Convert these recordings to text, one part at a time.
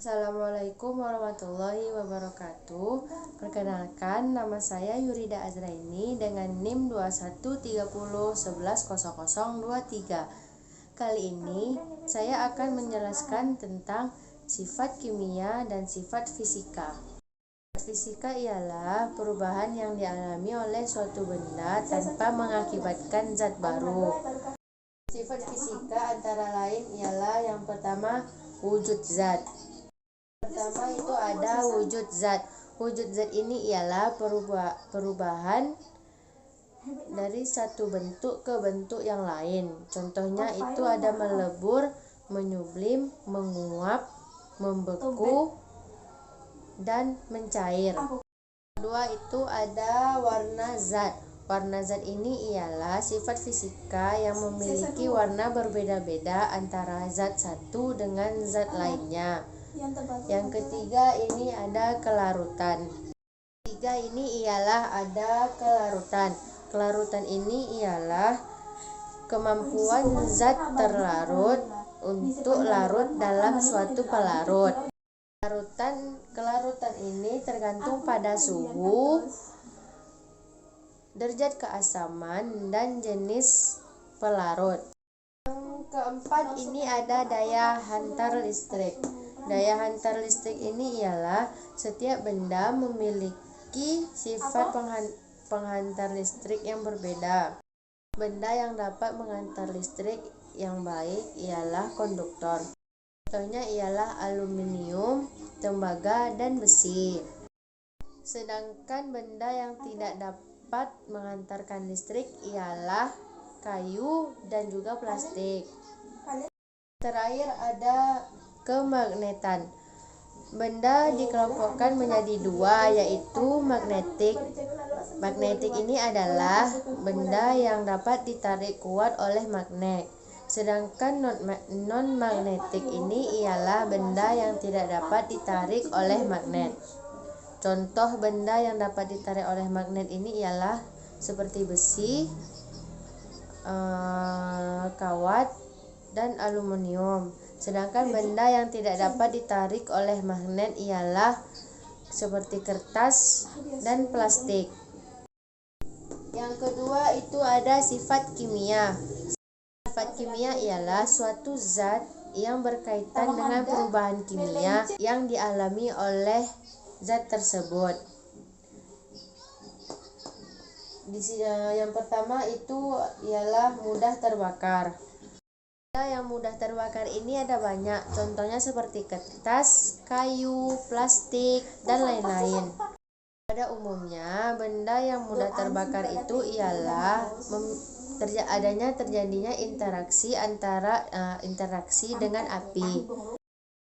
Assalamualaikum warahmatullahi wabarakatuh. Perkenalkan, nama saya Yurida Azraini dengan NIM 2130110023. Kali ini saya akan menjelaskan tentang sifat kimia dan sifat fisika. Sifat fisika ialah perubahan yang dialami oleh suatu benda tanpa mengakibatkan zat baru. Sifat fisika antara lain ialah yang pertama, wujud zat. Pertama itu ada wujud zat. Wujud zat ini ialah perubahan dari satu bentuk ke bentuk yang lain. Contohnya itu ada melebur, menyublim, menguap, membeku, dan mencair. Kedua itu ada warna zat. Warna zat ini ialah sifat fisika yang memiliki warna berbeda-beda antara zat satu dengan zat lainnya. Yang ketiga ini ada kelarutan. Ketiga ini ialah ada kelarutan. Kelarutan ini ialah kemampuan zat terlarut untuk larut dalam suatu pelarut. Kelarutan ini tergantung pada suhu, derajat keasaman, dan jenis pelarut. Yang keempat ini ada daya hantar listrik. Daya hantar listrik ini ialah setiap benda memiliki sifat penghantar listrik yang berbeda. Benda yang dapat menghantar listrik yang baik ialah konduktor. Contohnya ialah aluminium, tembaga, dan besi. Sedangkan benda yang tidak dapat menghantarkan listrik ialah kayu dan juga plastik. Terakhir ada kemagnetan. Benda dikelompokkan menjadi dua, yaitu magnetik. Magnetik ini adalah benda yang dapat ditarik kuat oleh magnet. Sedangkan non-magnetik ini ialah benda yang tidak dapat ditarik oleh magnet. Contoh benda yang dapat ditarik oleh magnet ini ialah seperti besi, kawat, dan aluminium. Sedangkan benda yang tidak dapat ditarik oleh magnet ialah seperti kertas dan plastik. Yang kedua itu ada sifat kimia. Sifat kimia ialah suatu zat yang berkaitan dengan perubahan kimia yang dialami oleh zat tersebut. Yang pertama itu ialah mudah terbakar. Benda yang mudah terbakar ini ada banyak, contohnya seperti kertas, kayu, plastik, dan lain-lain. Pada umumnya, benda yang mudah terbakar itu ialah terjadinya interaksi dengan api.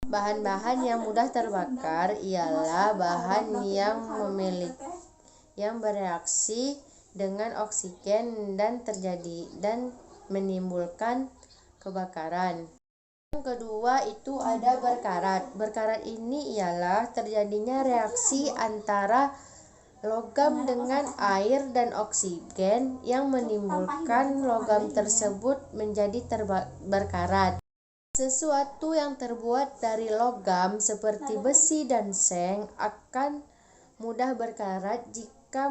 Bahan-bahan yang mudah terbakar ialah bahan yang bereaksi dengan oksigen dan menimbulkan kebakaran. Yang kedua itu ada berkarat. Berkarat ini ialah terjadinya reaksi antara logam dengan air dan oksigen yang menimbulkan logam tersebut menjadi berkarat. Sesuatu yang terbuat dari logam seperti besi dan seng akan mudah berkarat jika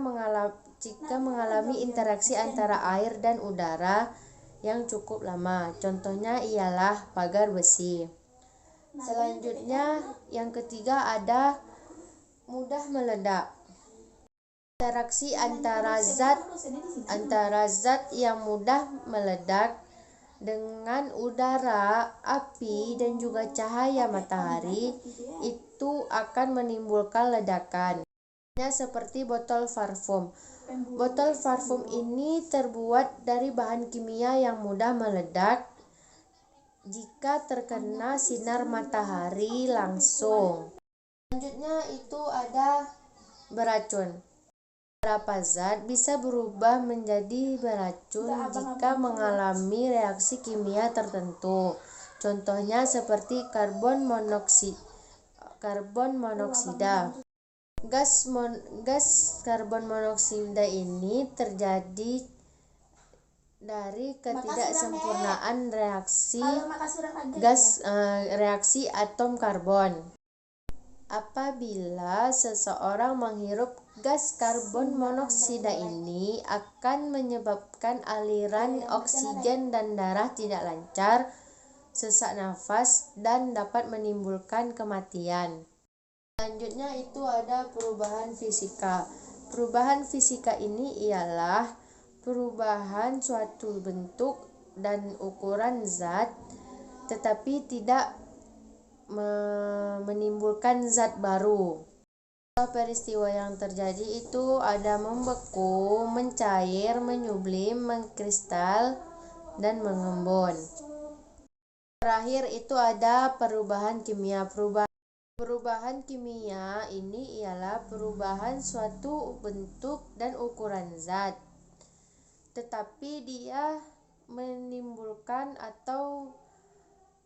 mengalami interaksi antara air dan udara yang cukup lama. Contohnya ialah pagar besi. Selanjutnya yang ketiga ada mudah meledak. Interaksi antara zat yang mudah meledak dengan udara, api, dan juga cahaya matahari itu akan menimbulkan ledakan. Seperti botol parfum. Botol parfum ini terbuat dari bahan kimia yang mudah meledak jika terkena sinar matahari langsung. Selanjutnya itu ada beracun. Beberapa zat bisa berubah menjadi beracun jika mengalami reaksi kimia tertentu. Contohnya seperti karbon monoksida. Gas karbon monoksida ini terjadi dari ketidaksempurnaan reaksi atom karbon. Apabila seseorang menghirup gas karbon monoksida ini akan menyebabkan aliran oksigen dan darah tidak lancar, sesak nafas, dan dapat menimbulkan kematian. Selanjutnya itu ada perubahan fisika. Perubahan fisika ini ialah perubahan suatu bentuk dan ukuran zat tetapi tidak menimbulkan zat baru. Peristiwa yang terjadi itu ada membeku, mencair, menyublim, mengkristal, dan mengembun. Terakhir itu ada perubahan kimia. Perubahan kimia ini ialah perubahan suatu bentuk dan ukuran zat, tetapi dia menimbulkan atau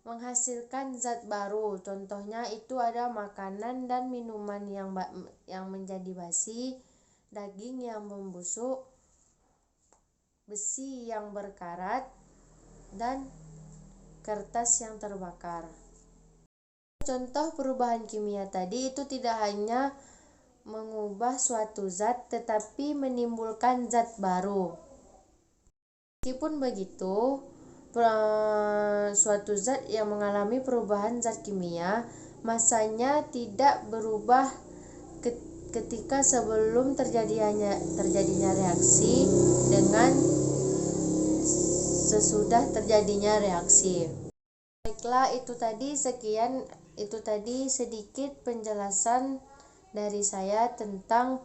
menghasilkan zat baru. Contohnya itu ada makanan dan minuman yang menjadi basi, daging yang membusuk, besi yang berkarat, dan kertas yang terbakar. Contoh perubahan kimia tadi itu tidak hanya mengubah suatu zat tetapi menimbulkan zat baru. Meskipun begitu, suatu zat yang mengalami perubahan zat kimia masanya tidak berubah ketika sebelum terjadinya reaksi dengan sesudah terjadinya reaksi. Baiklah, itu tadi sedikit penjelasan dari saya tentang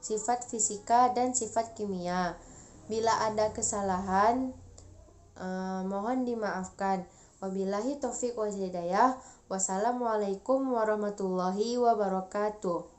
sifat fisika dan sifat kimia. Bila ada kesalahan, mohon dimaafkan. Wabillahi taufiq wal hidayah. Wassalamualaikum warahmatullahi wabarakatuh.